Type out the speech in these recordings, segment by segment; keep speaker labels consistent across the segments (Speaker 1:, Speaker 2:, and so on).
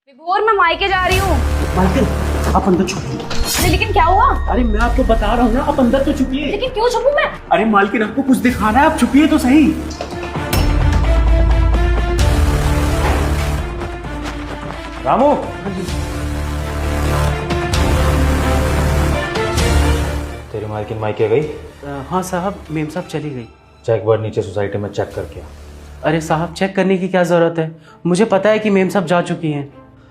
Speaker 1: विभोर, मैं मायके जा रही हूँ।
Speaker 2: मालकिन, आप अंदर छुपिए।
Speaker 1: अरे लेकिन क्या हुआ?
Speaker 2: अरे मैं आपको बता रहा हूँ ना, आप अंदर तो छुपिए।
Speaker 1: लेकिन क्यों छुपूं मैं?
Speaker 2: अरे मालकिन, आपको कुछ दिखाना है, आप छुपिए तो सही।
Speaker 3: रामू, तेरी मालकिन मायके गई?
Speaker 2: हाँ साहब, मेम साहब चली गई।
Speaker 3: चेक बार नीचे सोसाइटी में चेक करके आ।
Speaker 2: अरे साहब, चेक करने की क्या जरूरत है, मुझे पता है कि मेम साहब जा चुकी हैं।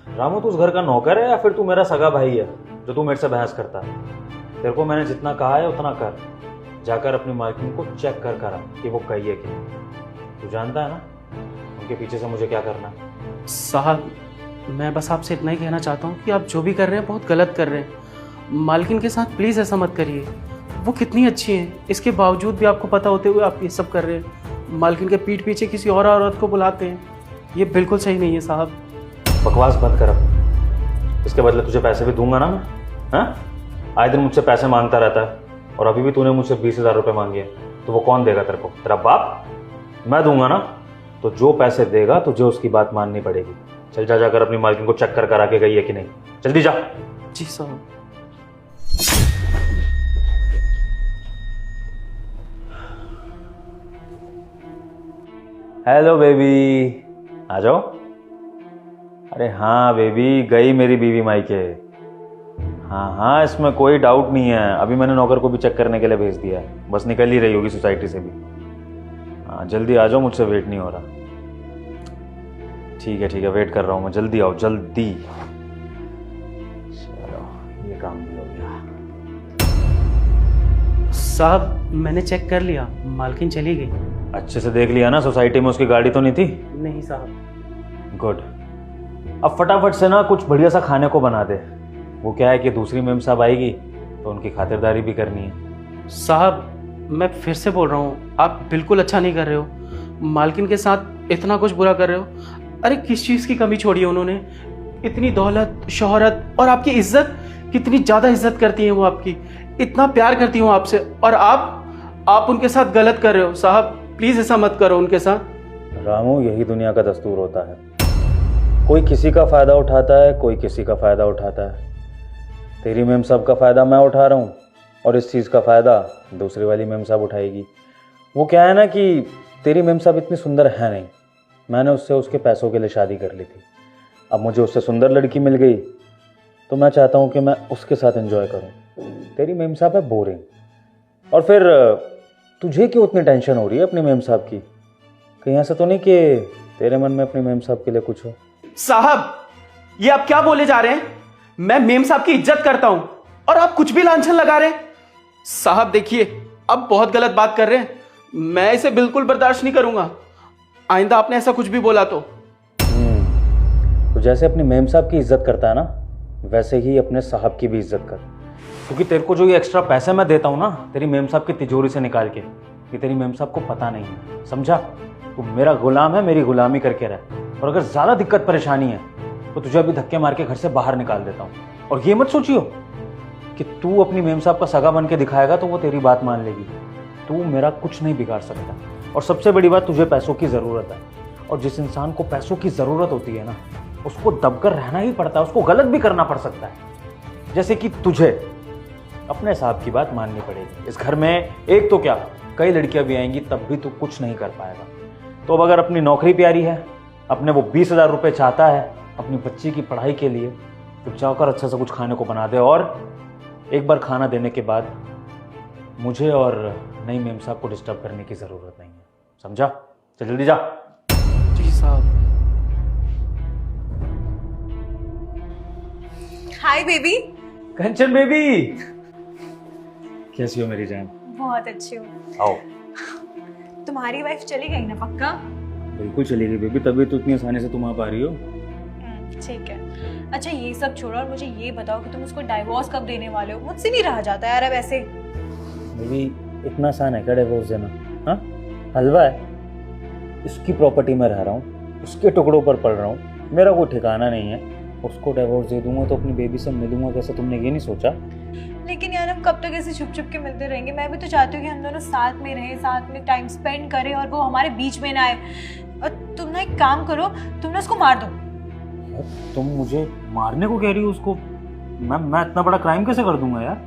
Speaker 3: रामू, तू उस घर का नौकर है या फिर तू मेरा सगा भाई है जो तू मेरे से बहस करता है? तेरे को मैंने जितना कहा है उतना कर। जाकर अपनी मालकिन को चेक कर करा कि वो गई है कि नहीं। तू जानता है ना उनके पीछे से मुझे क्या करना है।
Speaker 2: साहब, मैं बस आपसे इतना ही कहना चाहता हूँ कि आप जो भी कर रहे हैं बहुत गलत कर रहे हैं। मालकिन के साथ प्लीज़ ऐसा मत करिए। वो कितनी अच्छी हैं, इसके बावजूद भी आपको पता होते हुए आप ये सब कर रहे हैं। मालकिन के पीठ पीछे किसी और औरत को बुलाते हैं, ये बिल्कुल सही नहीं है साहब।
Speaker 3: बकवास बंद कर अब। इसके बदले तुझे पैसे भी दूंगा ना मैं। हाँ, आए दिन मुझसे पैसे मांगता रहता है और अभी भी तूने मुझसे 20,000 रुपये मांगे हैं। तो वो कौन देगा तेरे को? तेरा बाप? मैं दूंगा ना। तो जो पैसे देगा तुझे उसकी बात माननी पड़ेगी। चल जा, जाकर अपनी मालकिन को चक्कर करा के गई है कि नहीं, जल्दी जा।
Speaker 2: जी साहब।
Speaker 3: हेलो बेबी, आ जाओ। अरे हाँ बेबी, गई मेरी बीवी मायके। हाँ हाँ, इसमें कोई डाउट नहीं है। अभी मैंने नौकर को भी चेक करने के लिए भेज दिया है, बस निकल ही रही होगी सोसाइटी से भी। हाँ जल्दी आ जाओ, मुझसे वेट नहीं हो रहा। ठीक है, वेट कर रहा हूँ मैं। जल्दी आओ, जल्दी। चलो, ये काम भी हो गया।
Speaker 2: साहब, मैंने चेक कर लिया, मालकिन चली गई।
Speaker 3: अच्छे से देख लिया ना? सोसाइटी में उसकी गाड़ी तो नहीं थी?
Speaker 2: नहीं साहब।
Speaker 3: गुड। अब फटाफट से ना कुछ बढ़िया सा खाने को बना दे। वो क्या है कि दूसरी मेम साहब आएगी तो उनकी खातिरदारी भी करनी है।
Speaker 2: साहब, मैं फिर से बोल रहा हूँ, आप बिल्कुल अच्छा नहीं कर रहे हो। मालकिन के साथ इतना कुछ बुरा कर रहे हो। अरे किस चीज़ की कमी छोड़ी है उन्होंने? इतनी दौलत, शोहरत और आपकी इज्जत। कितनी ज़्यादा इज्जत करती हैं वो आपकी, इतना प्यार करती हूँ आपसे, और आप उनके साथ गलत कर रहे हो। साहब प्लीज़ ऐसा मत करो उनके साथ।
Speaker 3: रामू, यही दुनिया का दस्तूर होता है। कोई किसी का फ़ायदा उठाता है, कोई किसी का फ़ायदा उठाता है। तेरी मेम साहब का फ़ायदा मैं उठा रहा हूँ और इस चीज़ का फ़ायदा दूसरी वाली मेम साहब उठाएगी। वो क्या है ना कि तेरी मेम साहब इतनी सुंदर है नहीं। मैंने उससे उसके पैसों के लिए शादी कर ली थी। अब मुझे उससे सुंदर लड़की मिल गई तो मैं चाहता हूँ कि मैं उसके साथ एंजॉय करूँ। तेरी मेम साहब है बोरिंग। और फिर तुझे क्यों उतनी टेंशन हो रही है अपनी मेम साहब की? कहीं ऐसा तो नहीं कि तेरे मन में अपनी मेम साहब के लिए कुछ हो?
Speaker 2: साहब, ये आप क्या बोले जा रहे हैं? मैं मेम साहब की इज्जत करता हूं और आप कुछ भी लांछन लगा रहे हैं। साहब देखिए, अब बहुत गलत बात कर रहे हैं। मैं इसे बिल्कुल बर्दाश्त नहीं करूंगा। आइंदा आपने ऐसा कुछ भी बोला तो
Speaker 3: जैसे अपनी मेम साहब की इज्जत करता है ना, वैसे ही अपने साहब की भी इज्जत कर। क्योंकि तेरे को जो ये एक्स्ट्रा पैसे मैं देता हूँ ना तेरी मेम साहब की तिजोरी से निकाल के, ये तेरी मेम साहब को पता नहीं है, समझा? तू मेरा गुलाम है, मेरी गुलामी करके रह। और अगर ज़्यादा दिक्कत परेशानी है तो तुझे अभी धक्के मार के घर से बाहर निकाल देता हूँ। और ये मत सोचियो कि तू अपनी मेम साहब का सगा बन के दिखाएगा तो वो तेरी बात मान लेगी। तू मेरा कुछ नहीं बिगाड़ सकता। और सबसे बड़ी बात, तुझे पैसों की ज़रूरत है, और जिस इंसान को पैसों की ज़रूरत होती है ना, उसको दबकर रहना ही पड़ता है, उसको गलत भी करना पड़ सकता है। जैसे कि तुझे अपने साहब की बात माननी पड़ेगी। इस घर में एक तो क्या, कई लड़कियां भी आएंगी, तब भी तू कुछ नहीं कर पाएगा। तो अब अगर अपनी नौकरी प्यारी है, अपने वो 20,000 रुपये चाहता है अपनी बच्ची की पढ़ाई के लिए, तो जाकर अच्छा सा कुछ खाने को बना दे। और एक बार खाना देने के बाद मुझे और नई मेम साहब को डिस्टर्ब करने की ज़रूरत नहीं है, समझा? चल जल्दी जा।
Speaker 2: जी साहब।
Speaker 1: Hi baby.
Speaker 3: कंचन बेबी, कैसी हो मेरी जान?
Speaker 1: बहुत अच्छी हूँ।
Speaker 3: आओ।
Speaker 1: तुम्हारी वाइफ चली गई ना पक्का?
Speaker 3: बिल्कुल चली गई बेबी, तभी तो इतनी आसानी से तुम आ पा रही हो।
Speaker 1: ठीक है। अच्छा ये सब छोड़ो और मुझे ये बताओ कि तुम उसको डाइवोर्स कब देने वाले हो? मुझसे नहीं रहा जाता यार अब ऐसे।
Speaker 3: बेबी, इतना आसान है क्या डिवोर्स देना? हाँ, हलवा है। इसकी प्रॉपर्टी में रह रहा हूँ, उसके टुकड़ों पर पड़ रहा हूँ, मेरा कोई ठिकाना नहीं है। उसको डिवोर्स दे दूंगा तो अपनी बेबी से मिलूंगा कैसे? तुमने ये नहीं सोचा?
Speaker 1: लेकिन यार हम कब तक ऐसे छुप छुप के मिलते रहेंगे? मैं भी तो चाहती हूँ कि हम दोनों साथ में रहें, साथ में टाइम स्पेंड करें और वो हमारे बीच में ना आए। और तुम ना एक काम करो, तुम ना उसको मार दो।
Speaker 3: तुम मुझे मारने को कह रही हो उसको? मैं इतना बड़ा क्राइम कैसे कर दूंगा यार?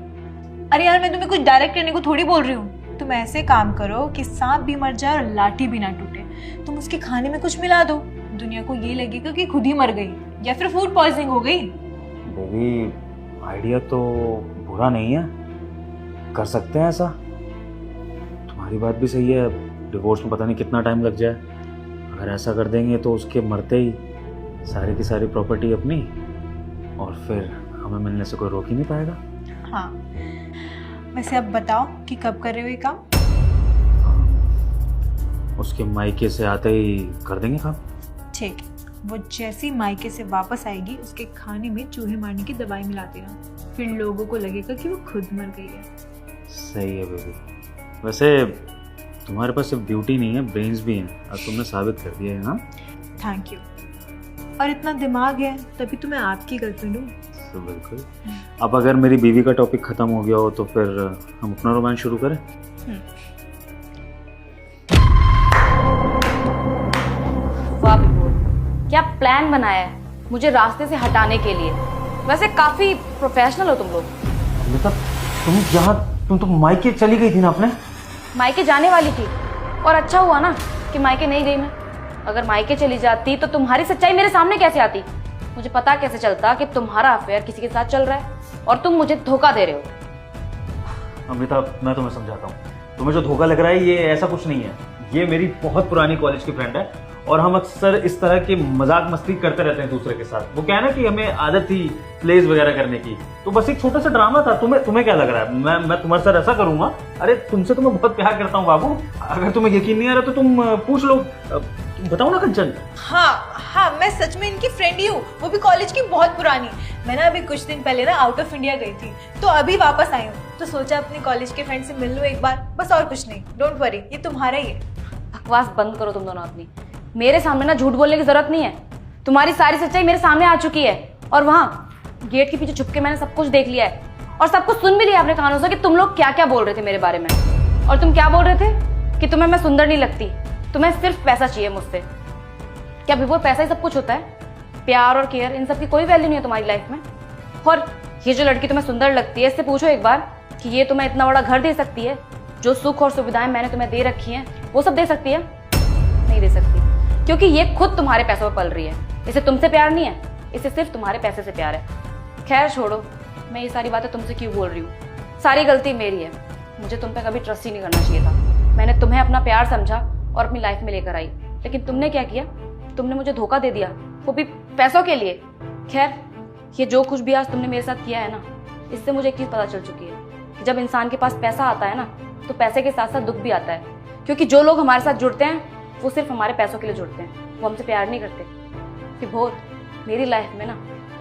Speaker 1: अरे यार मैं तुम्हें कुछ डायरेक्ट करने को थोड़ी बोल रही हूँ। तुम ऐसे काम करो कि सांप भी मर जाए और लाठी भी ना टूटे। तुम उसके खाने में कुछ मिला दो, दुनिया को ये लगेगा कि खुद ही मर गई या फिर फूड पॉइजनिंग हो गई।
Speaker 3: बेबी आइडिया तो बुरा नहीं है, कर सकते हैं ऐसा। तुम्हारी बात भी सही है, डिवोर्स में पता नहीं कितना टाइम लग जाए। अगर ऐसा कर देंगे तो उसके मरते ही सारी की सारी प्रॉपर्टी अपनी, और फिर हमें मिलने से कोई रोक ही नहीं पाएगा।
Speaker 1: हाँ वैसे अब बताओ कि कब कर रहे हो ये काम?
Speaker 3: उसके मायके से आते ही कर देंगे काम।
Speaker 1: ठीक, वो जैसी मायके से वापस आएगी उसके खाने में चूहे मारने की दवाई मिला देना, फिर लोगों को लगेगा कि वो खुद मर गई है।
Speaker 3: सही है बेबी। वैसे तुम्हारे पास सिर्फ ब्यूटी नहीं है, ब्रेन्स भी हैं, अब तुमने साबित कर दिया है। हाँ
Speaker 1: थैंक यू। और इतना दिमाग है तभी तो मैं आपकी गर्लफ्रेंड हूँ।
Speaker 3: तो बिल्कुल। अब अगर मेरी बीवी का टॉपिक खत्म हो गया हो तो फिर हम अपना रोमांस शुरू करें।
Speaker 4: वाह विभोर, क्या प्लान बनाया है मुझे रास्ते से हटाने के लिए। वैसे काफी प्रोफेशनल हो तुम लोग।
Speaker 3: मतलब तुम तो मायके चली गई थी ना अपने?
Speaker 4: मायके जाने वाली थी, और अच्छा हुआ ना कि मायके नहीं गई मैं। अगर मायके चली जाती तो तुम्हारी सच्चाई मेरे सामने कैसे आती? मुझे पता कैसे चलता कि तुम्हारा अफेयर किसी के साथ चल रहा है और तुम मुझे धोखा दे रहे हो।
Speaker 3: अमृता मैं तुम्हें समझाता हूँ, तुम्हें जो धोखा लग रहा है ये ऐसा कुछ नहीं है। ये मेरी बहुत पुरानी कॉलेज की फ्रेंड है और हम अक्सर इस तरह के मजाक मस्ती करते रहते हैं दूसरे के साथ। वो क्या है ना कि हमें आदत थी प्लेज वगैरह करने की, तो बस एक छोटा सा ड्रामा था। तुम्हें क्या लग रहा है मैं तुम्हारे साथ ऐसा करूंगा? अरे तुमसे तो मैं बहुत प्यार करता हूँ बाबू। अगर तुम्हें यकीन नहीं आ रहा तो तुम पूछ लो। बताओ ना कंचन।
Speaker 1: हाँ मैं सच में इनकी फ्रेंड ही हूँ, वो भी कॉलेज की बहुत पुरानी। मैं ना अभी कुछ दिन पहले ना आउट ऑफ इंडिया गई थी, तो अभी वापस आई हूँ, तो सोचा अपने कॉलेज के फ्रेंड से मिल लूँ एक बार, बस और कुछ नहीं। डोंट वरी, ये तुम्हारा ही है।
Speaker 4: बकवास बंद करो तुम दोनों अपनी। मेरे सामने ना झूठ बोलने की जरूरत नहीं है। तुम्हारी सारी सच्चाई मेरे सामने आ चुकी है, और वहां गेट के पीछे छुप के मैंने सब कुछ देख लिया है और सब कुछ सुन भी लिया अपने कानों से कि तुम लोग क्या क्या बोल रहे थे मेरे बारे में। और तुम क्या बोल रहे थे कि तुम्हें मैं सुंदर नहीं लगती, तुम्हें सिर्फ पैसा चाहिए मुझसे। क्या विभोर पैसा ही सब कुछ होता है? प्यार और केयर इन सब की कोई वैल्यू नहीं है तुम्हारी लाइफ में? और ये जो लड़की तुम्हें सुंदर लगती है, इससे पूछो एक बार कि ये तुम्हें इतना बड़ा घर दे सकती है? जो सुख और सुविधाएं मैंने तुम्हें दे रखी हैं वो सब दे सकती है? नहीं दे सकती, क्योंकि ये खुद तुम्हारे पैसों पर पल रही है। इसे तुमसे प्यार नहीं है, इसे सिर्फ तुम्हारे पैसे से प्यार है। खैर छोड़ो, मैं ये सारी बातें तुमसे क्यों बोल रही हूँ? सारी गलती मेरी है, मुझे तुम पे कभी ट्रस्ट ही नहीं करना चाहिए था। मैंने तुम्हें अपना प्यार समझा और अपनी लाइफ में लेकर आई, लेकिन तुमने क्या किया? तुमने मुझे धोखा दे दिया, वो भी पैसों के लिए। खैर ये जो कुछ भी आज तुमने मेरे साथ किया है ना, इससे मुझे एक चीज़ पता चल चुकी है। जब इंसान के पास पैसा आता है ना, तो पैसे के साथ साथ दुख भी आता है, क्योंकि जो लोग हमारे साथ जुड़ते हैं वो सिर्फ हमारे पैसों के लिए जुड़ते हैं, वो हमसे प्यार नहीं करते। विभोर, मेरी लाइफ में ना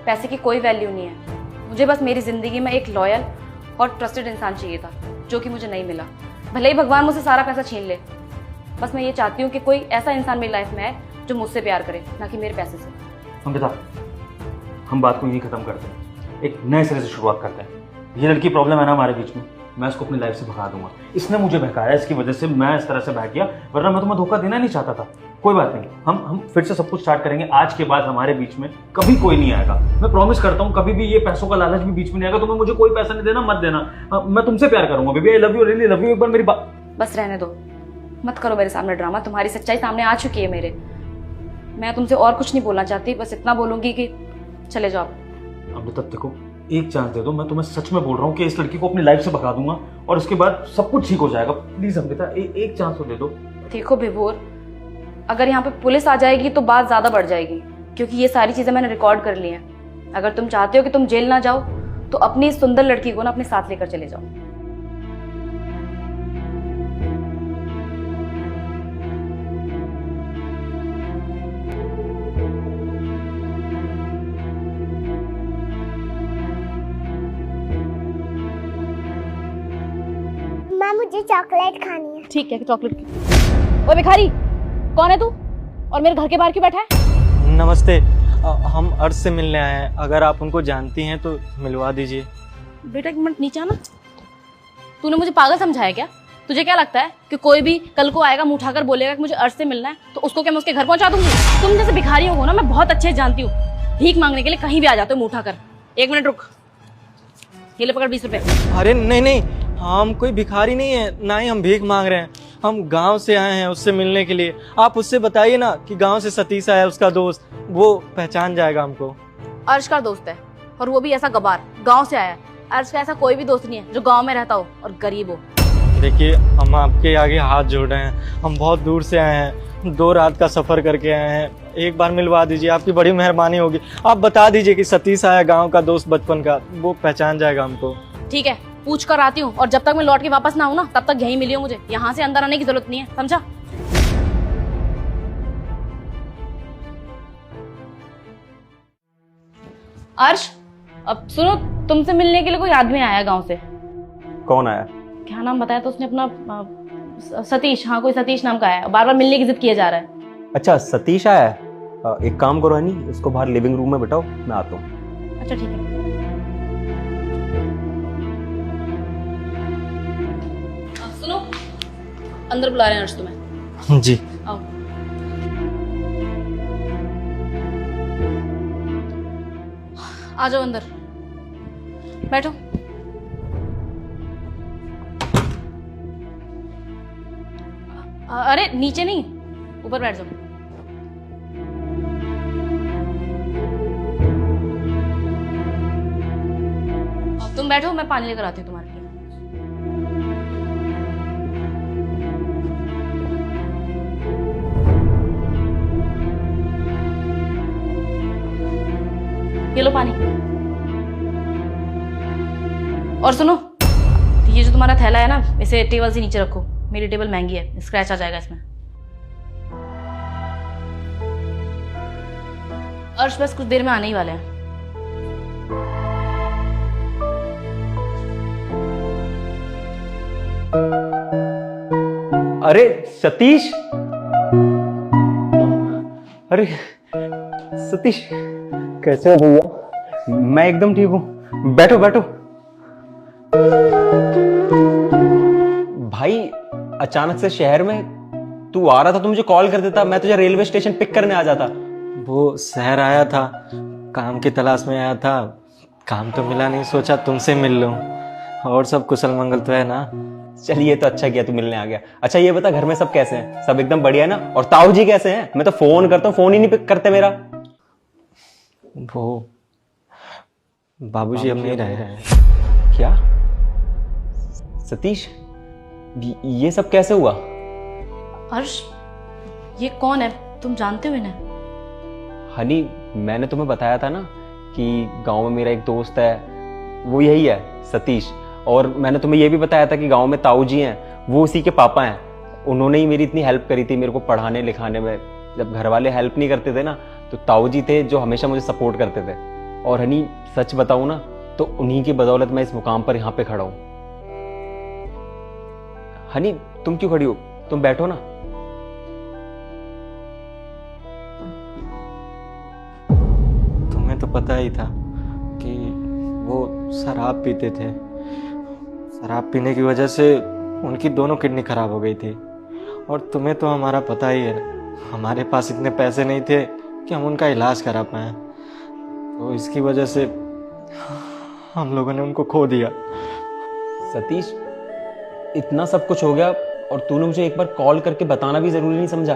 Speaker 4: पैसे की कोई वैल्यू नहीं है। मुझे बस मेरी ज़िंदगी में एक लॉयल और ट्रस्टेड इंसान चाहिए था, जो कि मुझे नहीं मिला। भले ही भगवान मुझसे सारा पैसा छीन ले, बस मैं ये चाहती हूँ कि कोई ऐसा इंसान मेरी लाइफ में आए जो मुझसे प्यार करे, ना कि मेरे पैसे से।
Speaker 3: अमृता, हम बात को यहीं खत्म करते हैं, एक नए सिरे से शुरुआत करते हैं। ये लड़की प्रॉब्लम है ना हमारे बीच में, मैं इसको अपनी लाइफ से भगा दूंगा। इसने मुझे बहकाया, इसकी वजह से मैं इस तरह से बहक गया, वरना मैं तुम्हें धोखा देना नहीं चाहता था। कोई बात नहीं, हम फिर से सब कुछ स्टार्ट करेंगे। आज के बाद हमारे बीच में कभी कोई नहीं आएगा, मैं प्रॉमिस करता हूँ। कभी भी ये पैसों का लालच भी बीच में नहीं आएगा। तुम्हें मुझे कोई पैसा नहीं देना, मत देना। मैं तुमसे प्यार करूंगा baby, I love you, really love you. एक बार मेरी बात
Speaker 4: बस रहने दो, मत करो मेरे सामने ड्रामा। तुम्हारी सच्चाई सामने आ चुकी है मेरे। मैं तुमसे और कुछ नहीं बोलना चाहती, बस इतना बोलूंगी कि चले जाओ।
Speaker 3: अमृता देखो, एक चांस दे दो, मैं तुम्हें सच में बोल रहा हूँ कि इस लड़की को अपनी लाइफ से भगा दूंगा और उसके बाद सब कुछ ठीक हो जाएगा। प्लीज अमृता, एक चांस तो दे दो।
Speaker 4: देखो विभोर, अगर यहाँ पे पुलिस आ जाएगी तो बात ज्यादा बढ़ जाएगी, क्योंकि ये सारी चीजें मैंने रिकॉर्ड कर ली हैं। अगर तुम चाहते हो कि तुम जेल ना जाओ तो अपनी इस सुंदर लड़की को ना अपने साथ लेकर चले जाओ।
Speaker 5: माँ मुझे चॉकलेट खानी है।
Speaker 4: ठीक है, चॉकलेट। ओए भिखारी, कौन है तू और मेरे घर के बाहर क्यों बैठा है?
Speaker 6: नमस्ते, हम अर्श से मिलने आए हैं। अगर आप उनको जानती हैं तो मिलवा दीजिए।
Speaker 4: बेटा एक मिनट नीचे आना। तूने मुझे पागल समझा है क्या? तुझे क्या लगता है कि कोई भी कल को आएगा, मुंह उठाकर बोलेगा कि मुझे अर्श से मिलना है, तो उसको क्या मैं उसके घर पहुंचा दूंगी? तुम जैसे भिखारियों को ना मैं बहुत अच्छे जानती हूँ। भीख मांगने के लिए कहीं भी आ जाते हो मुंह उठाकर। 1 मिनट रुक, ये ले पकड़ 20 रुपए।
Speaker 6: अरे नहीं नहीं, हम कोई भिखारी नहीं है, ना ही हम भीख मांग रहे हैं। हम गांव से आए हैं उससे मिलने के लिए। आप उससे बताइए ना कि गांव से सतीश आया, उसका दोस्त, वो पहचान जाएगा हमको।
Speaker 4: अर्श का दोस्त है, और वो भी ऐसा गबार, गांव से आया है। अर्श का ऐसा कोई भी दोस्त नहीं है जो गांव में रहता हो और गरीब हो।
Speaker 6: देखिए, हम आपके आगे हाथ जोड़ रहे हैं। हम बहुत दूर से आए हैं, 2 रात का सफर करके आए हैं। एक बार मिलवा दीजिए, आपकी बड़ी मेहरबानी होगी। आप बता दीजिए कि सतीश आया, गांव का दोस्त बचपन का, वो पहचान जाएगा हमको।
Speaker 4: ठीक है, पूछ कर आती हूँ, और जब तक मैं लौट के वापस ना आऊँ ना, तब तक यहीं मिलियो मुझे। यहाँ से अंदर आने की जरूरत नहीं है, समझा? अर्श, अब सुनो, तुमसे मिलने के लिए कोई आदमी आया गांव से।
Speaker 3: कौन आया?
Speaker 4: क्या नाम बताया तो उसने अपना? सतीश। हाँ, कोई सतीश नाम का है, बार बार मिलने की जिद किया जा रहा है।
Speaker 3: अच्छा, सतीश आया है। एक काम करो हनी, इसको बाहर लिविंग रूम में बिठाओ, मैं आता हूँ।
Speaker 4: अच्छा ठीक है। सुनो, अंदर बुला रहे हैं अर्श तुम्हें।
Speaker 6: जी।
Speaker 4: आओ। आ जाओ अंदर, बैठो। अरे नीचे नहीं, ऊपर बैठ जाओ। तुम बैठो, मैं पानी लेकर आती हूँ तुम्हारे लिए। ये लो पानी। और सुनो, ये जो तुम्हारा थैला है ना, इसे टेबल से नीचे रखो। मेरी टेबल महंगी है, स्क्रैच आ जाएगा इसमें। अर्श बस कुछ देर में आने ही वाले हैं।
Speaker 3: अरे सतीश, अरे सतीश, कैसे हो भैया? मैं एकदम ठीक हूँ, बैठो बैठो। भाई, अचानक से शहर में तू आ रहा था तो मुझे कॉल कर देता, मैं तुझे रेलवे स्टेशन पिक करने आ जाता।
Speaker 6: वो शहर आया था, काम की तलाश में आया था। काम तो मिला नहीं, सोचा तुमसे मिल लूं। और सब कुशल मंगल तो है ना?
Speaker 3: चलिए, तो अच्छा किया तू मिलने आ गया। अच्छा ये बता, घर में सब कैसे हैं? सब एकदम बढ़िया है ना? और ताऊ जी कैसे हैं? मैं तो फोन करता हूँ, फोन ही नहीं पिक करते मेरा।
Speaker 6: वो बाबूजी अब नहीं रह रहे हैं।
Speaker 3: क्या सतीश, ये सब कैसे हुआ?
Speaker 4: अर्श, ये कौन है? तुम जानते हो इन्हें?
Speaker 3: हनी, मैंने तुम्हें बताया था ना कि गांव में मेरा एक दोस्त है, वो यही है, सतीश। और मैंने तुम्हें ये भी बताया था कि गांव में ताऊ जी हैं, वो उसी के पापा हैं। उन्होंने ही मेरी इतनी हेल्प करी थी मेरे को पढ़ाने लिखाने में। जब घर वाले हेल्प नहीं करते थे ना, तो ताऊ जी थे जो हमेशा मुझे सपोर्ट करते थे। और हनी, सच बताऊं ना, तो उन्हीं की बदौलत मैं इस मुकाम पर यहाँ पे खड़ा हूं। हनी, तुम क्यों खड़ी हो? तुम बैठो ना।
Speaker 6: तुम्हें तो पता ही था कि वो शराब पीते थे। शराब पीने की वजह से उनकी दोनों किडनी खराब हो गई थी। और तुम्हें तो हमारा पता ही है, हमारे पास इतने पैसे नहीं थे कि हम उनका इलाज करा पाए। तो इसकी वजह से हम लोगों ने उनको खो दिया।
Speaker 3: सतीश, इतना सब कुछ हो गया और तूने मुझे एक बार कॉल करके बताना भी जरूरी नहीं समझा?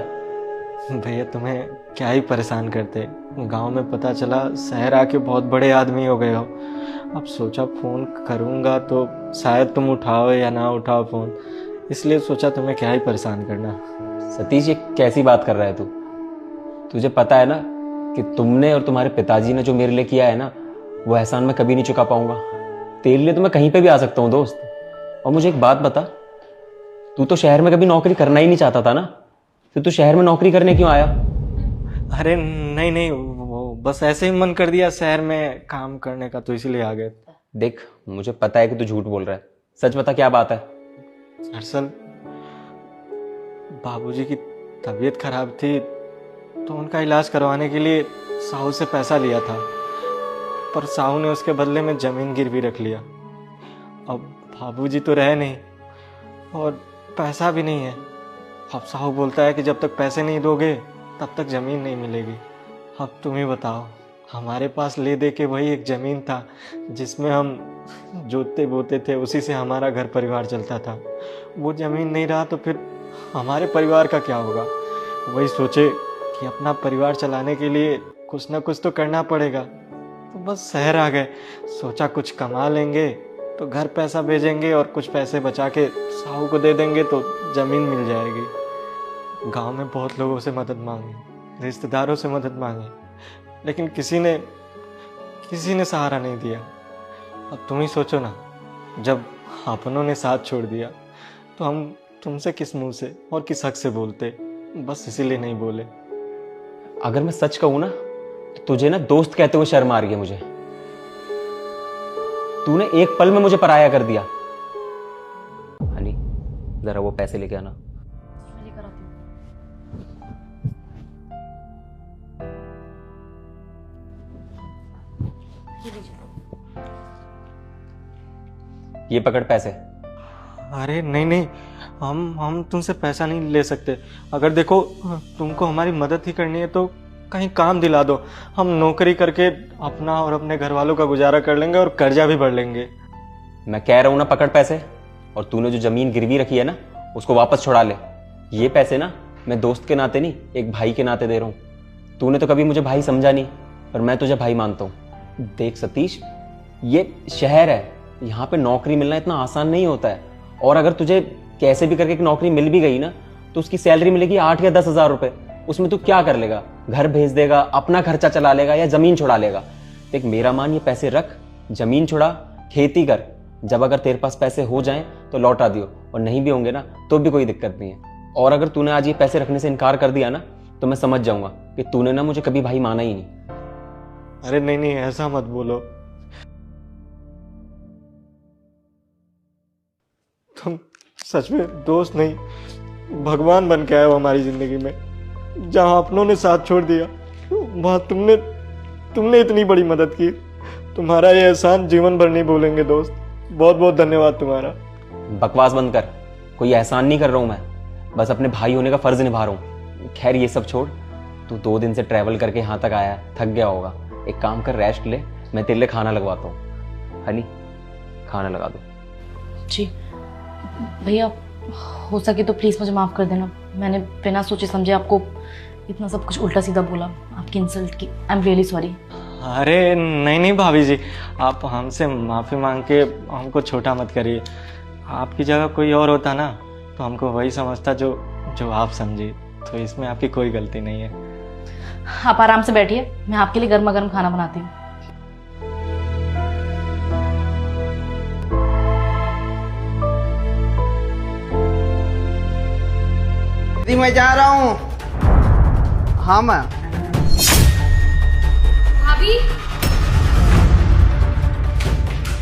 Speaker 6: भैया, तुम्हें क्या ही परेशान करते। गांव में पता चला शहर आके बहुत बड़े आदमी हो गए हो। अब सोचा फ़ोन करूंगा तो शायद तुम उठाओ या ना उठाओ फ़ोन, इसलिए सोचा तुम्हें क्या ही परेशान करना।
Speaker 3: सतीश, ये कैसी बात कर रहा है तू? तुझे पता है ना कि तुमने और तुम्हारे पिताजी ने जो मेरे लिए किया है ना, वो एहसान मैं कभी नहीं चुका पाऊंगा। तेरे लिए तो मैं कहीं पे भी आ सकता हूँ दोस्त। और मुझे एक बात बता, तू तो शहर में कभी नौकरी करना ही नहीं चाहता था ना, फिर तू शहर में नौकरी करने क्यों आया?
Speaker 6: अरे नहीं नहीं, वो बस ऐसे ही मन कर दिया शहर में काम करने का, तो इसीलिए आ गए।
Speaker 3: देख, मुझे पता है कि तू झूठ बोल रहा है, सच बता क्या बात है?
Speaker 6: दरअसल बाबूजी की तबीयत खराब थी, तो उनका इलाज करवाने के लिए साहू से पैसा लिया था, पर साहू ने उसके बदले में जमीन गिरवी रख लिया। अब बाबूजी तो रहे नहीं और पैसा भी नहीं है। अब साहू बोलता है कि जब तक पैसे नहीं दोगे तब तक जमीन नहीं मिलेगी। अब तुम ही बताओ, हमारे पास ले दे के वही एक ज़मीन था जिसमें हम जोतते बोते थे, उसी से हमारा घर परिवार चलता था। वो ज़मीन नहीं रहा तो फिर हमारे परिवार का क्या होगा। वही सोचे कि अपना परिवार चलाने के लिए कुछ ना कुछ तो करना पड़ेगा, तो बस शहर आ गए। सोचा कुछ कमा लेंगे तो घर पैसा भेजेंगे और कुछ पैसे बचा के साहू को दे देंगे तो ज़मीन मिल जाएगी। गांव में बहुत लोगों से मदद मांगी, रिश्तेदारों से मदद मांगी, लेकिन किसी ने सहारा नहीं दिया। अब तुम ही सोचो ना, जब अपनों ने साथ छोड़ दिया तो हम तुमसे किस मुंह से और किस हक से बोलते। बस इसीलिए नहीं बोले।
Speaker 7: अगर मैं सच कहूं ना तो तुझे ना दोस्त कहते हुए शर्म आ रही है मुझे। तूने एक पल में मुझे पराया कर दिया। हनी, जरा वो पैसे लेके आना।
Speaker 4: मैं लेकर आती हूँ। ये लीजिए।
Speaker 7: ये पकड़ पैसे।
Speaker 6: अरे नहीं नहीं, हम तुमसे पैसा नहीं ले सकते। अगर देखो तुमको हमारी मदद ही करनी है तो कहीं काम दिला दो। हम नौकरी करके अपना और अपने घर वालों का गुजारा कर लेंगे और कर्जा भी भर लेंगे।
Speaker 7: मैं कह रहा हूं ना, पकड़ पैसे, और तूने जो जमीन गिरवी रखी है ना उसको वापस छुड़ा ले। ये पैसे ना मैं दोस्त के नाते नहीं, एक भाई के नाते दे रहा हूं। तूने तो कभी मुझे भाई समझा नहीं, पर मैं तुझे भाई मानता हूं। देख सतीश, ये शहर है, यहाँ पे नौकरी मिलना इतना आसान नहीं होता है। और अगर तुझे कैसे भी करके एक नौकरी मिल भी गई ना तो उसकी सैलरी मिलेगी 8 या 10 हजार रुपए। उसमें तू क्या कर लेगा? घर भेज देगा, अपना खर्चा चला लेगा या जमीन छुड़ा लेगा? देख मेरा मान, ये पैसे रख, जमीन छुड़ा, खेती कर। जब अगर तेरे पास पैसे हो जाएं तो लौटा दियो, और नहीं भी होंगे ना तो भी कोई दिक्कत नहीं है। और अगर तूने आज ये पैसे रखने से इनकार कर दिया ना तो मैं समझ जाऊंगा कि तूने ना मुझे कभी भाई माना ही नहीं।
Speaker 6: अरे नहीं नहीं, ऐसा मत बोलो। तुम सच में दोस्त नहीं, भगवान बन के आए हो हमारी जिंदगी में। जहाँ अपनों ने साथ छोड़ दिया वहाँ तुमने इतनी बड़ी मदद की। तुम्हारा ये एहसान जीवन भर नहीं भूलेंगे दोस्त। बहुत बहुत धन्यवाद तुम्हारा।
Speaker 7: बकवास बंद कर, कोई एहसान नहीं कर रहा हूं मैं, बस अपने भाई होने का फर्ज निभा रहा हूं। खैर ये सब छोड़, तू 2 दिन से ट्रैवल करके यहाँ तक आया, थक गया होगा। एक काम कर, रेस्ट ले, मैं तेरे लिए खाना लगवाता हूँ। हनी, खाना लगा दो।
Speaker 4: जी भैया, हो सके तो प्लीज़ मुझे माफ़ कर देना। मैंने बिना सोचे समझे आपको इतना सब कुछ उल्टा सीधा बोला, आपकी इंसल्ट की। I am really sorry.
Speaker 6: अरे नहीं नहीं भाभी जी, आप हमसे माफ़ी मांग के हमको छोटा मत करिए। आपकी जगह कोई और होता ना तो हमको वही समझता जो आप समझी। तो इसमें आपकी कोई गलती नहीं है।
Speaker 4: आप आराम से बैठिए, मैं आपके लिए गर्मा गर्म खाना बनाती हूँ।
Speaker 8: मैं जा रहा हूँ। हाँ मैं
Speaker 4: भाभी,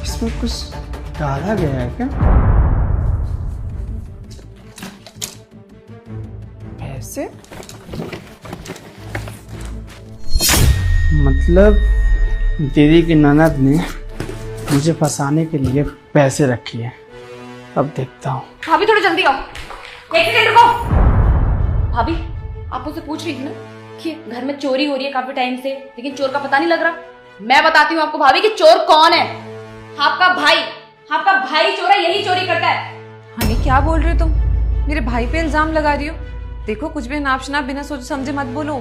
Speaker 8: इसमें कुछ डाला गया है क्या? पैसे? मतलब दीदी की ननद ने मुझे फंसाने के लिए पैसे रखे हैं। अब देखता हूँ।
Speaker 4: भाभी थोड़ा जल्दी आओ, एक सेकंड रुको। भाभी, आप मुझसे पूछ रही थी ना कि घर में चोरी हो रही है काफी टाइम से, लेकिन चोर का पता नहीं लग रहा। मैं बताती हूँ आपको भाभी कि चोर कौन है। आपका भाई चोर है, यही चोरी करता है।
Speaker 9: हनी, क्या बोल रहे हो तुम? मेरे भाई पे इल्जाम लगा रही हो? देखो, कुछ भी नाप शनाप बिना सोचे समझे मत बोलो।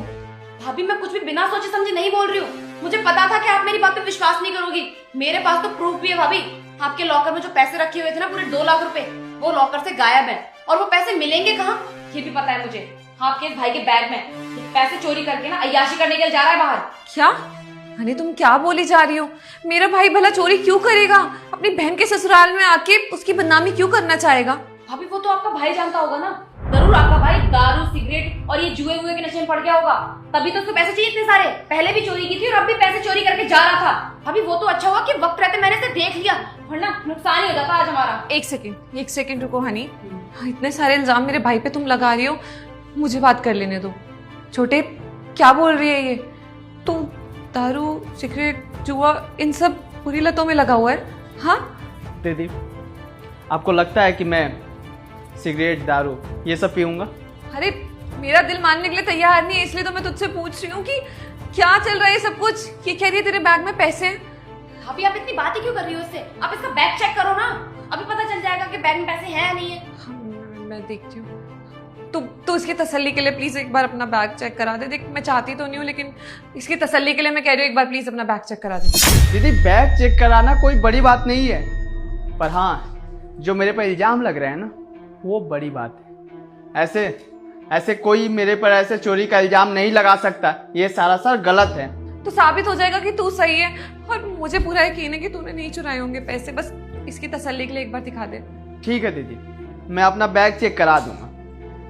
Speaker 4: भाभी, मैं कुछ भी बिना सोचे समझे नहीं बोल रही हूँ। मुझे पता था कि आप मेरी बात पे विश्वास नहीं करोगी। मेरे पास तो प्रूफ भी है भाभी। आपके लॉकर में जो पैसे रखे हुए थे ना, पूरे 2 लाख रुपए, वो लॉकर से गायब है। और वो पैसे मिलेंगे कहाँ, ये भी पता है मुझे। आपके इस भाई के बैग में पैसे चोरी करके ना अय्याशी करने के लिए जा रहा है बाहर।
Speaker 9: क्या? हनी, तुम क्या बोली जा रही हो? मेरा भाई भला चोरी क्यों करेगा? अपनी बहन के ससुराल में आके उसकी बदनामी क्यों करना चाहेगा?
Speaker 4: भाभी, वो तो आपका भाई जानता होगा ना। जरूर आपका भाई दारू, सिगरेट और ये जुए हुए के नशे में पड़ गया होगा, तभी तो उसको पैसे चाहिए इतने सारे। पहले भी चोरी की थी और अब भी पैसे चोरी करके जा रहा था। भाभी, वो तो अच्छा हुआ कि वक्त रहते मैंने इसे देख लिया, वरना नुकसान ही हो जाता आज हमारा।
Speaker 9: एक सेकंड रुको हनी, इतने सारे इल्जाम मेरे भाई पे तुम लगा रही हो, मुझे बात कर लेने दो। छोटे, क्या बोल रही है ये? तू दारू, सिगरेट, जुआ, इन सब बुरी लतों में लगा हुआ है? हाँ
Speaker 8: दीदी, आपको लगता है कि मैं सिगरेट, दारू ये सब पीऊंगा?
Speaker 9: अरे, मेरा दिल मानने के लिए तैयार नहीं है, इसलिए तो मैं तुझसे पूछ रही हूँ कि क्या चल रहा है ये सब कुछ? ये कह रही है तेरे बैग में पैसे हैं।
Speaker 4: भाभी आप इतनी बातें क्यों कर रही हो इससे? आप इसका बैग चेक करो ना, अभी पता चल जाएगा कि बैग में पैसे हैं या नहीं है।
Speaker 9: मैं देखती हूँ। तू इसकी तसल्ली के लिए प्लीज एक बार अपना बैग चेक करा दे। देख मैं चाहती तो नहीं हूँ, लेकिन इसकी तसल्ली के लिए मैं कह रही हूँ एक बार प्लीज अपना बैग चेक करा दे।
Speaker 8: दीदी बैग चेक कराना कोई बड़ी बात नहीं है, पर हाँ जो मेरे पर इल्जाम लग रहे हैं ना वो बड़ी बात है। ऐसे कोई मेरे पर ऐसे चोरी का इल्जाम नहीं लगा सकता, ये सर गलत है।
Speaker 9: तो साबित हो जाएगा कि तू सही है, और मुझे पूरा यकीन है कि तूने नहीं चुराए होंगे पैसे। बस इसकी तसल्ली के लिए एक बार दिखा दे।
Speaker 8: ठीक है दीदी, मैं अपना बैग चेक करा दूंगा।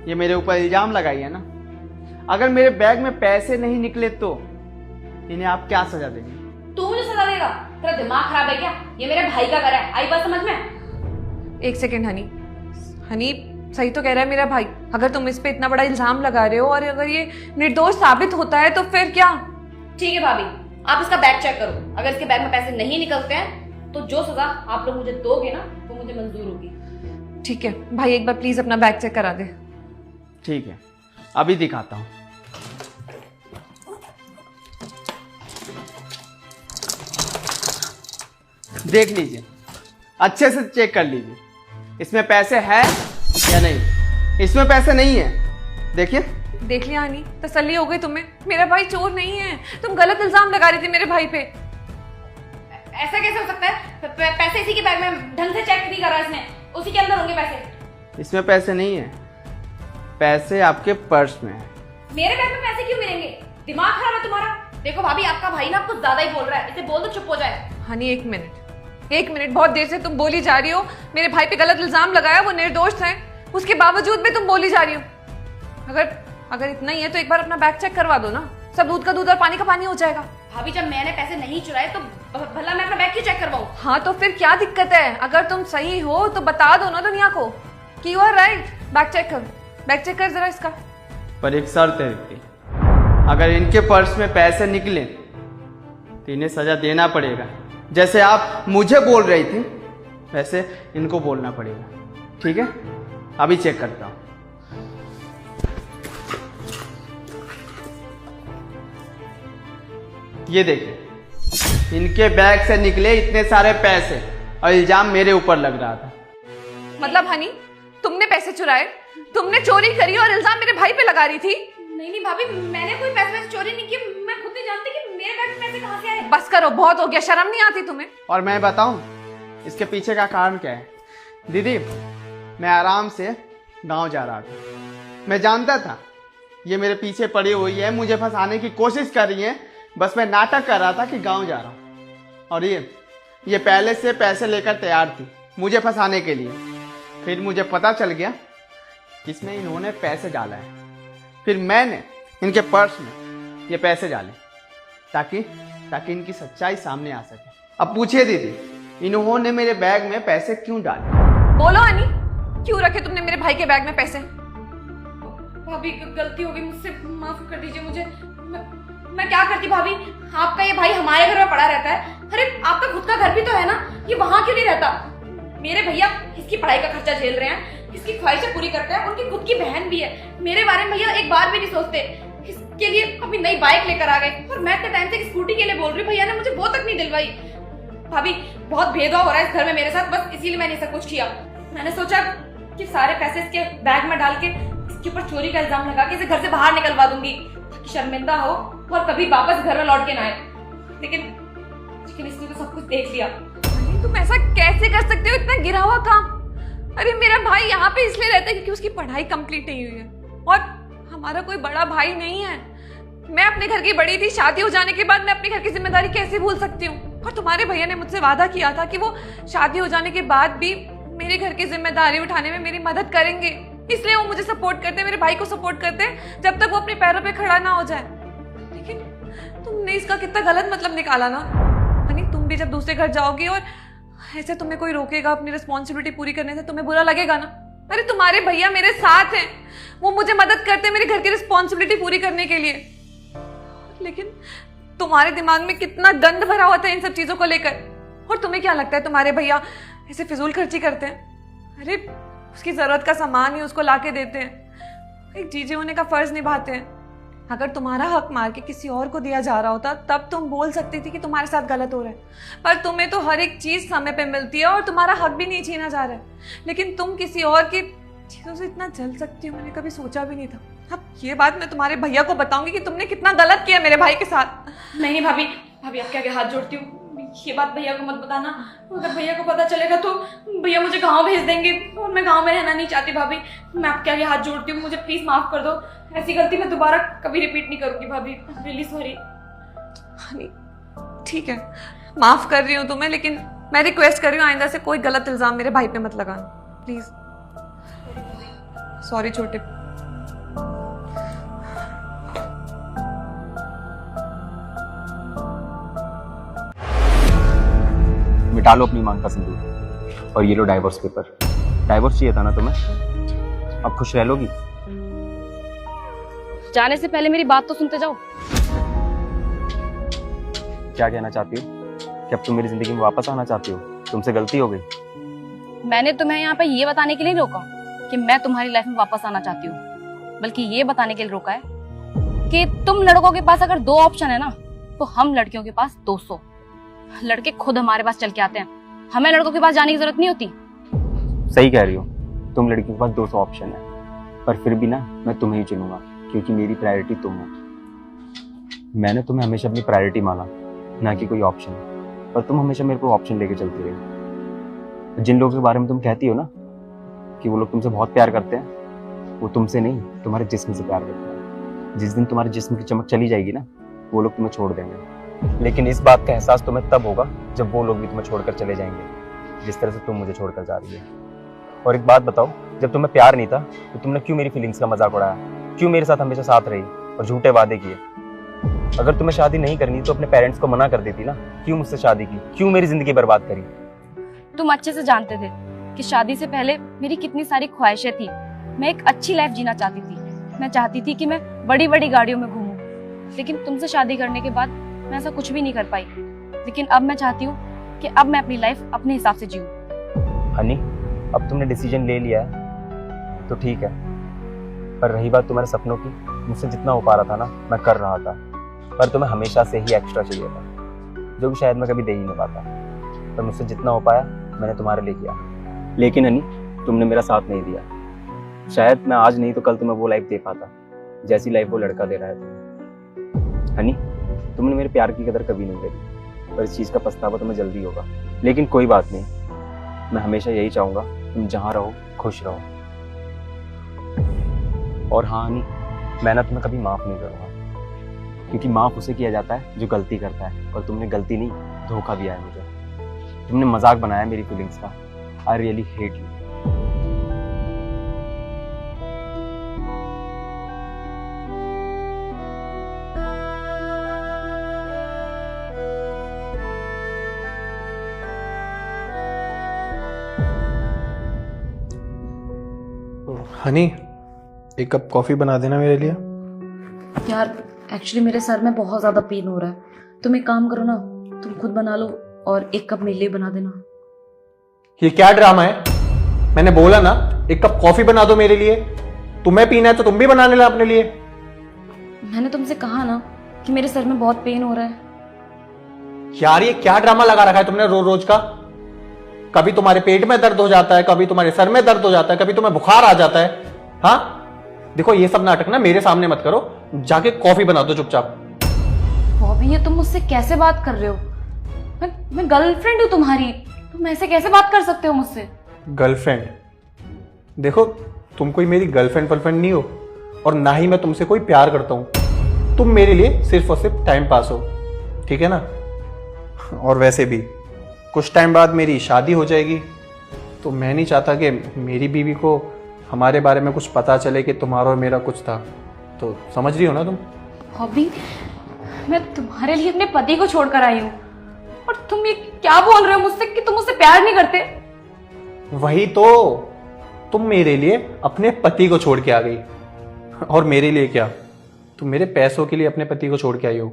Speaker 8: ये मेरे ऊपर इल्जाम लगाई है ना, अगर मेरे बैग में पैसे नहीं निकले तो इन्हें आप क्या सजा देंगे?
Speaker 4: तू मुझे सजा देगा? तेरा दिमाग खराब है क्या? ये मेरे भाई का घर है, आई बात समझ में?
Speaker 9: एक सेकेंड हनी, सही तो कह रहा है मेरा भाई। अगर तुम इस पे इतना बड़ा इल्जाम लगा रहे हो और अगर ये निर्दोष साबित होता है तो फिर क्या?
Speaker 4: ठीक है भाभी, आप इसका बैग चेक करो। अगर इसके बैग में पैसे नहीं निकलते हैं तो जो सजा आप लोग मुझे दोगे ना वो मुझे मंजूर होगी।
Speaker 9: ठीक है भाई, एक बार प्लीज अपना बैग चेक करा दे।
Speaker 8: ठीक है, अभी दिखाता हूं। देख लीजिए, अच्छे से चेक कर लीजिए, इसमें पैसे है या नहीं। इसमें पैसे नहीं है, देखिए।
Speaker 9: देख लिया हनी, तसल्ली हो गई तुम्हें? मेरा भाई चोर नहीं है, तुम गलत इल्जाम लगा रही थी मेरे भाई पे।
Speaker 4: ऐसा कैसे हो सकता है? पैसे इसी के बैग में ढंग से चेक नहीं करा इसने, उसी के अंदर होंगे पैसे।
Speaker 8: इसमें पैसे नहीं है, पैसे आपके पर्स में है।
Speaker 4: मेरे बैग में पैसे क्यों मिलेंगे? दिमाग खराब है तुम्हारा? देखो भाभी, आपका भाई ना कुछ ज्यादा ही बोल रहा है, इसे बोल दो चुप हो जाए।
Speaker 9: हनी एक मिनट, बहुत देर से तुम बोली जा रही हो। मेरे भाई पे गलत इल्जाम लगाया, वो निर्दोष है, उसके बावजूद भी तुम बोली जा रही हो। अगर इतना ही है तो एक बार अपना बैग चेक करवा दो ना, सब दूध का दूध और पानी का पानी हो जाएगा।
Speaker 4: भाभी जब मैंने पैसे नहीं चुराए तो भला मैं अपना बैग क्यों चेक करवाऊं?
Speaker 9: हाँ तो फिर क्या दिक्कत है? अगर तुम सही हो तो बता दो ना दुनिया को कि you are right. Bag check कर जरा इसका।
Speaker 8: पर एक शर्त है इनकी, अगर इनके पर्स में पैसे निकले तो इन्हें सजा देना पड़ेगा। जैसे आप मुझे बोल रही थी वैसे इनको बोलना पड़ेगा, ठीक है? अभी चेक करता हूं। ये देखिए, इनके बैग से निकले इतने सारे पैसे और इल्जाम मेरे ऊपर लग रहा था।
Speaker 9: मतलब हनी, तुमने पैसे चुराए, तुमने चोरी करी और इल्जाम मेरे भाई पे लगा रही थी?
Speaker 4: नहीं भाभी, मैंने कोई पैसे चोरी नहीं किए। मैं खुद नहीं जानती कि मेरे बैग में पैसे कहां से आए।
Speaker 9: बस करो, बहुत हो गया, शर्म नहीं आती तुम्हें?
Speaker 8: और मैं बताऊं इसके पीछे का कारण क्या है? दीदी, मैं आराम से गांव जा रहा था, मैं जानता था ये मेरे पीछे पड़ी हुई है, मुझे फंसाने की कोशिश कर रही है। बस मैं नाटक कर रहा था कि गांव जा रहा हूं, और ये पहले से पैसे लेकर तैयार थी मुझे फंसाने के लिए। फिर मुझे पता चल गया कि इसमें इन्होंने पैसे डाला है। फिर मैंने इनके पर्स में ये पैसे डाले ताकि इनकी सच्चाई सामने आ सके। अब पूछिए दीदी, इन्होंने मेरे बैग में पैसे क्यों डाले?
Speaker 9: बोलो हनी, क्यों रखे तुमने मेरे भाई के बैग में पैसे?
Speaker 4: भाभी गलती हो गई मुझसे, माफ कर दीजिए मुझे। मैं क्या करती भाभी, आपका ये भाई हमारे घर में पड़ा रहता है। अरे आपका खुद का घर भी तो है ना, ये वहां क्यों नहीं रहता? मेरे भैया इसकी पढ़ाई का खर्चा झेल रहे हैं, इसकी ख्वाहिशें पूरी करते हैं, उनकी खुद की बहन भी है। मेरे बारे में भैया एक बार भी नहीं सोचते। इसके लिए अभी नई बाइक लेकर आ गए, और मैं इतने टाइम से स्कूटी के लिए बोल रही हूँ, भैया ने मुझे वो तक नहीं दिलवाई। भाभी बहुत भेदभाव हो रहा है इस घर में मेरे साथ, बस इसीलिए मैंने सब कुछ किया। मैंने सोचा कि सारे पैसे इसके बैग में डाल के इसके ऊपर चोरी का इल्जाम लगा के इसे घर से बाहर निकलवा दूंगी, ताकि शर्मिंदा हो और कभी वापस घर में लौट के ना आए। लेकिन इसने तो सब कुछ देख लिया।
Speaker 9: तुम ऐसा कैसे कर सकते हो, इतना गिरा हुआ काम? अरे मेरा भाई यहाँ पे इसलिए रहता है क्योंकि उसकी पढ़ाई कंप्लीट नहीं हुई है, और हमारा कोई बड़ा भाई नहीं है। मैं अपने घर की बड़ी थी, शादी हो जाने के बाद मैं अपने घर की जिम्मेदारी कैसे भूल सकती हूँ? और तुम्हारे भैया ने मुझसे वादा किया था कि वो शादी हो जाने के बाद भी मेरे घर की जिम्मेदारी उठाने में मेरी मदद करेंगे, इसलिए वो मुझे सपोर्ट करते, मेरे भाई को सपोर्ट करते जब तक वो अपने पैरों पे खड़ा ना हो जाए। लेकिन तुमने इसका कितना गलत मतलब निकाला ना हनी। तुम भी जब दूसरे घर जाओगी और ऐसे तुम्हें कोई रोकेगा अपनी रिस्पॉन्सिबिलिटी पूरी करने से, तुम्हें बुरा लगेगा ना? अरे तुम्हारे भैया मेरे साथ हैं, वो मुझे मदद करते हैं मेरे घर की रिस्पॉन्सिबिलिटी पूरी करने के लिए। लेकिन तुम्हारे दिमाग में कितना गंद भरा हुआ था इन सब चीजों को लेकर। और तुम्हें क्या लगता है तुम्हारे भैया ऐसे फिजूल खर्ची करते हैं? अरे उसकी जरूरत का सामान ही उसको लाके देते हैं, एक जीजे होने का फर्ज निभाते हैं। अगर तुम्हारा हक मार के किसी और को दिया जा रहा होता तब तुम बोल सकती थी कि तुम्हारे साथ गलत हो रहा है, पर तुम्हें तो हर एक चीज समय पे मिलती है और तुम्हारा हक भी नहीं छीना जा रहा है। लेकिन तुम किसी और की चीजों से इतना जल सकती हो, मैंने कभी सोचा भी नहीं था। अब ये बात मैं तुम्हारे भैया को बताऊंगी कि तुमने कितना गलत किया मेरे भाई के साथ।
Speaker 4: नहीं भाभी, भाभी आपके आगे हाथ जोड़ती हूँ, ये बात भैया को मत बताना। अगर भैया को पता चलेगा तो भैया मुझे गांव भेज देंगे और मैं गांव में रहना नहीं चाहती। भाभी मैं आपके आगे हाथ जोड़ती हूँ, मुझे प्लीज माफ कर दो। ऐसी गलती मैं दोबारा कभी रिपीट नहीं करूंगी भाभी, रियली सॉरी।
Speaker 9: ठीक है, माफ कर रही हूँ तुम्हें, लेकिन मैं रिक्वेस्ट कर रही हूँ आइंदा से कोई गलत इल्जाम मेरे भाई पे मत लगाना प्लीज। सॉरी छोटे।
Speaker 7: मिटा लो अपनी मांग का सिंदूर और ये लो डाइवोर्स पेपर। डाइवोर्स चाहिए था ना तुम्हें, अब खुश रह लोगी?
Speaker 4: जाने से पहले मेरी बात तो सुनते जाओ।
Speaker 7: क्या कहना चाहती हो? कि अब तुम मेरी जिंदगी में वापस आना चाहती हो? तुमसे गलती हो गई।
Speaker 4: मैंने तुम्हें यहाँ पे ये बताने के लिए रोका कि मैं तुम्हारी लाइफ में वापस आना चाहती हूँ, बल्कि ये बताने के लिए रोका है कि तुम लड़कों के पास अगर 2 ऑप्शन है ना, तो हम लड़कियों के पास 200। लड़के खुद हमारे पास चल के आते हैं, हमें लड़कों के पास जाने की जरूरत नहीं होती।
Speaker 7: सही कह रही हो, तुम लड़की के पास 200 ऑप्शन है, पर फिर भी ना मैं तुम्हें ही चुनूंगा क्योंकि मेरी प्रायोरिटी तुम हो। मैंने तुम्हें हमेशा अपनी प्रायोरिटी माना, ना कि कोई ऑप्शन, पर तुम हमेशा मेरे को ऑप्शन लेके चलती रही। जिन लोगों के बारे में तुम कहती हो ना कि वो लोग तुमसे बहुत प्यार करते हैं, वो तुमसे नहीं तुम्हारे जिस्म से प्यार करते हैं। जिस दिन तुम्हारे जिस्म की चमक चली जाएगी ना, वो लोग तुम्हें छोड़ देंगे। लेकिन इस बात का एहसास तुम्हें तब होगा जब वो लोग भी तुम्हें छोड़कर चले जाएंगे, जिस तरह से तुम मुझे छोड़कर जा रही है। और एक बात बताओ, जब तुम्हें प्यार नहीं था तो तुमने क्यों मेरी फीलिंग्स का मजाक उड़ाया? क्यों मेरे साथ हमेशा साथ रही और झूठे वादे किए? अगर तुम्हें शादी नहीं करनी तो अपने पेरेंट्स को मना कर देती ना, क्यों मुझसे शादी की? क्यों मेरी जिंदगी बर्बाद करी?
Speaker 4: तुम अच्छे से जानते थे कि शादी से पहले मेरी कितनी सारी ख्वाहिशें थी। मैं एक अच्छी लाइफ जीना चाहती थी, मैं चाहती थी कि मैं बड़ी बड़ी गाड़ियों में घूमूं, लेकिन तुमसे शादी करने के बाद मैं ऐसा कुछ भी नहीं कर पाई। लेकिन अब मैं चाहती हूँ कि अब मैं अपनी लाइफ अपने हिसाब से जीऊं।
Speaker 7: हनी, अब तुमने डिसीजन ले लिया है तो ठीक है, पर रही बात तुम्हारे सपनों की, मुझसे जितना हो पा रहा था ना मैं कर रहा था, पर तुम्हें हमेशा से ही एक्स्ट्रा चाहिए था, जो कि शायद मैं कभी दे ही नहीं पाता। पर मुझसे जितना हो पाया मैंने तुम्हारे लिए किया। लेकिन हनी, तुमने मेरा साथ नहीं दिया। शायद मैं आज नहीं तो कल तुम्हें वो लाइफ दे पाता जैसी लाइफ वो लड़का दे रहा है तुम्हें। हनी, तुमने मेरे प्यार की कदर कभी नहीं करी, पर इस चीज़ का पछतावा तुम्हें जल्दी होगा। लेकिन कोई बात नहीं, मैं हमेशा यही चाहूँगा तुम जहाँ रहो खुश रहो। और हाँ हनी, मैं ना तुम्हें कभी माफ़ नहीं करूँगा, क्योंकि माफ़ उसे किया जाता है जो गलती करता है, और तुमने गलती नहीं धोखा दिया है मुझे। तुमने मजाक बनाया मेरी फीलिंग्स का। I really hate you.
Speaker 6: Honey, एक कप कॉफ़ी बना देना मेरे लिए।
Speaker 4: यार एक्चुअली मेरे सर में बहुत ज्यादा पेन हो रहा है, तुम एक काम करो ना, तुम खुद बना लो और एक कप मेरे लिए बना देना।
Speaker 6: ये क्या ड्रामा है? मैंने बोला ना एक कप कॉफी बना दो मेरे लिए। तुम्हें पीना है तो तुम भी बना लेना अपने लिए।
Speaker 4: मैंने तुमसे कहा ना कि मेरे सर में बहुत पेन हो रहा है।
Speaker 6: यार ये क्या ड्रामा लगा रखा है तुमने रोज रोज का? कभी तुम्हारे पेट में दर्द हो जाता है, कभी तुम्हारे सर में दर्द हो जाता है, कभी तुम्हें बुखार आ जाता है। हाँ देखो, ये सब नाटक ना मेरे सामने मत करो, जाके कॉफी बना दो चुपचाप।
Speaker 4: बॉबी, ये तुम मुझसे कैसे बात कर रहे हो? मैं गर्लफ्रेंड हूँ तुम्हारी, तुम ऐसे कैसे बात कर सकते हो मुझसे?
Speaker 6: गर्लफ्रेंड? देखो, तुम कोई मेरी गर्लफ्रेंड वर्लफ्रेंड नहीं हो, और ना ही मैं तुमसे कोई प्यार करता हूं। तुम मेरे लिए सिर्फ और सिर्फ टाइम पास हो, ठीक है ना? और वैसे भी कुछ टाइम बाद मेरी शादी हो जाएगी, तो मैं नहीं चाहता कि मेरी बीवी को हमारे बारे में कुछ पता चले कि तुम्हारा और मेरा कुछ था। तो समझ रही हो ना तुम?
Speaker 4: बॉबी, मैं तुम्हारे लिए अपने पति को छोड़कर आई हूँ, और तुम ये क्या बोल रहे हो मुझसे कि तुम मुझसे प्यार नहीं करते?
Speaker 6: वही तो, तुम मेरे लिए अपने पति को छोड़ के आ गई, और मेरे लिए क्या, तुम मेरे पैसों के लिए अपने पति को छोड़ के आई हो।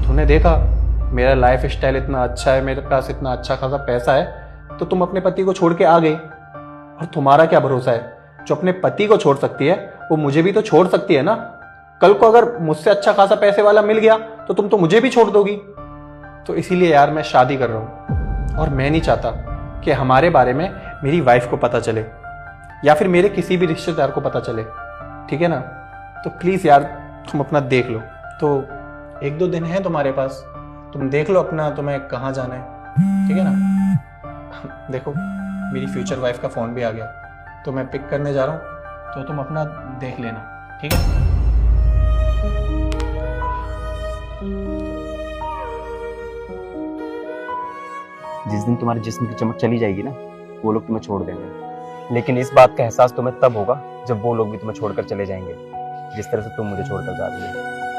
Speaker 6: तुमने देखा मेरा लाइफ स्टाइल इतना अच्छा है, मेरे पास इतना अच्छा खासा पैसा है, तो तुम अपने पति को छोड़ के आ गई। और तुम्हारा क्या भरोसा है, जो अपने पति को छोड़ सकती है वो मुझे भी तो छोड़ सकती है ना?
Speaker 10: कल को अगर मुझसे अच्छा खासा पैसे वाला मिल गया तो तुम तो मुझे भी छोड़ दोगी। तो इसीलिए यार मैं शादी कर रहा हूँ, और मैं नहीं चाहता कि हमारे बारे में मेरी वाइफ को पता चले या फिर मेरे किसी भी रिश्तेदार को पता चले, ठीक है ना? तो प्लीज़ यार तुम अपना देख लो। तो 1-2 दिन है तुम्हारे पास, तुम देख लो अपना तुम्हें कहाँ जाना है, ठीक है ना? देखो मेरी फ्यूचर वाइफ का फ़ोन भी आ गया, तो मैं पिक करने जा रहा हूँ, तो तुम अपना देख लेना, ठीक है?
Speaker 7: जिस दिन तुम्हारे जिस्म की चमक चली जाएगी ना, वो लोग तुम्हें छोड़ देंगे, लेकिन इस बात का एहसास तुम्हें तब होगा जब वो लोग भी तुम्हें छोड़कर चले जाएंगे, जिस तरह से तुम मुझे छोड़कर जा रही हो।